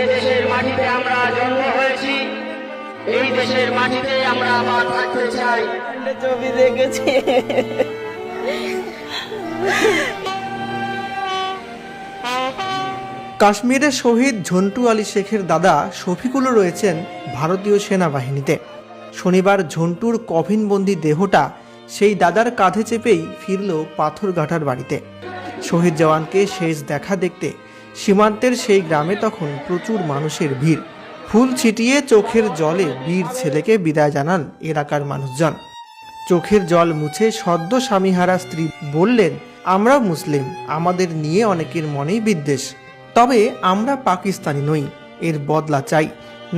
যে দেশের মাটিতে আমরা জন্ম হয়েছি, এই দেশের মাটিতে আমরা আবার থাকতে চাই। ছবি দেখেছি। কাশ্মীরের শহীদ ঝন্টু আলী শেখের দাদা শফিকুলও রয়েছেন ভারতীয় সেনাবাহিনীতে। শনিবার ঝন্টুর কফিনবন্দি দেহটা সেই দাদার কাঁধে চেপেই ফিরল পাথরঘাটার বাড়িতে। শহীদ জওয়ানকে শেষ দেখা দেখতে সীমান্তের সেই গ্রামে তখন প্রচুর মানুষের ভিড়। ফুল ছিটিয়ে চোখের জলে বীর ছেলেকে বিদায় জানান এলাকার মানুষজন। চোখের জল মুছে সদ্য স্বামীহারা স্ত্রী বললেন, আমরা মুসলিম, আমাদের নিয়ে অনেকের মনেই বিদ্বেষ, তবে আমরা পাকিস্তানি নই, এর বদলা চাই,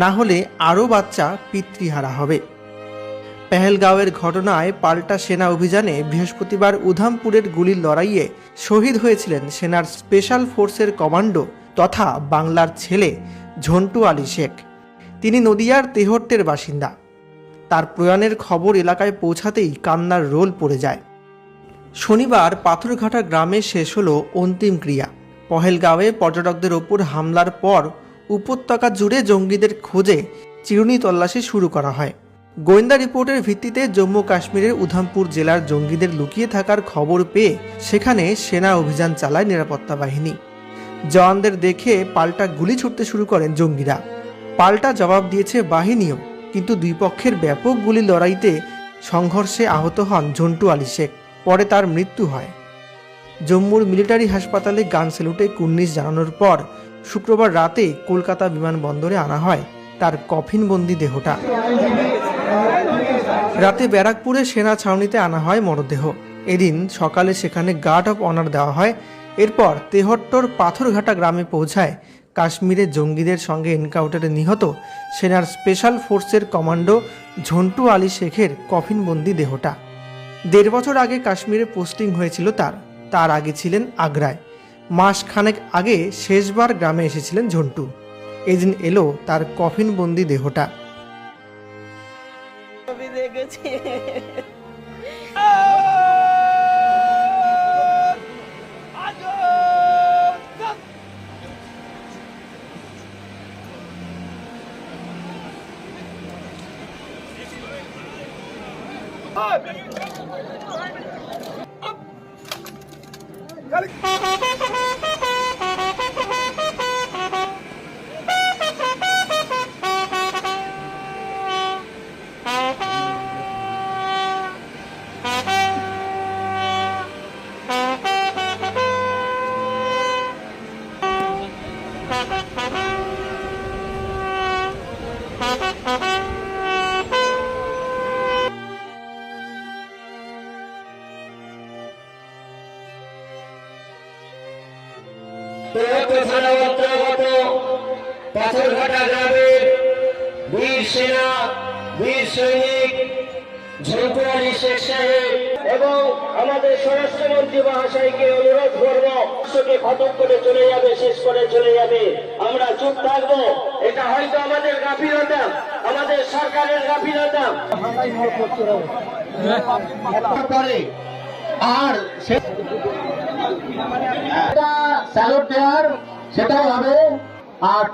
না হলে আরও বাচ্চা পিতৃহারা হবে। পেহেলগাঁওয়ের ঘটনায় পাল্টা সেনা অভিযানে বৃহস্পতিবার উধামপুরের গুলির লড়াইয়ে শহীদ হয়েছিলেন সেনার স্পেশাল ফোর্সের কমান্ডো তথা বাংলার ছেলে ঝন্টু আলী শেখ। তিনি নদিয়ার তেহট্টের বাসিন্দা। তার প্রয়াণের খবর এলাকায় পৌঁছাতেই কান্নার রোল পড়ে যায়। শনিবার পাথরঘাটা গ্রামে শেষ হলো অন্তিম ক্রিয়া। পহেলগাঁওয়ে পর্যটকদের ওপর হামলার পর উপত্যকা জুড়ে জঙ্গিদের খোঁজে চিরুনি তল্লাশি শুরু করা হয়। গোয়েন্দা রিপোর্টের ভিত্তিতে জম্মু কাশ্মীরের উধামপুর জেলার জঙ্গিদের লুকিয়ে থাকার খবর পেয়ে সেখানে সেনা অভিযান চালায় নিরাপত্তা বাহিনী। জওয়ানদের দেখে পাল্টা গুলি ছুটতে শুরু করেন জঙ্গিরা। পাল্টা জবাব দিয়েছে বাহিনীও, কিন্তু দুই পক্ষের ব্যাপক গুলি লড়াইতে সংঘর্ষে আহত হন ঝন্টু আলী শেখ। পরে তার মৃত্যু হয়। জম্মুর মিলিটারি হাসপাতালে গান স্যালুটে কুর্নিশ জানানোর পর শুক্রবার রাতে কলকাতা বিমানবন্দরে আনা হয় তার কফিনবন্দি দেহটা। রাতে ব্যারাকপুরে সেনা ছাউনিতে আনা হয় মরদেহ। এদিন সকালে সেখানে গার্ড অফ অনার দেওয়া হয়। এরপর তেহট্টর পাথরঘাটা গ্রামে পৌঁছায় কাশ্মীরে জঙ্গিদের সঙ্গে এনকাউন্টারে নিহত সেনার স্পেশাল ফোর্সের কমান্ডো ঝন্টু আলী শেখের কফিনবন্দি দেহটা। ১.৫ বছর আগে কাশ্মীরে পোস্টিং হয়েছিল তার আগে ছিলেন আগ্রায়। মাস খানেক আগে শেষবার গ্রামে এসেছিলেন ঝন্টু। এদিন এলো তার কফিনবন্দি দেহটা। ছবি দেখেছি। তেহট্টর থানা অন্তর্গত পাথরঘাটা গ্রামের বীর সেনা, বীর সৈনিক ঝন্টু আলী শেখ সাহেব এবং আমাদের স্বরাষ্ট্রমন্ত্রী মহাশয়কে অনুরোধ করব, রাষ্ট্রকে খতম করে চলে যাবে, শেষ করে চলে যাবে, আমরা চুপ থাকবো। এটা হয়তো আমাদের গাফিলতা, আমাদের সরকারের গাফিলতা। আর স্যালুট দেওয়ার সেটাই হবে। আর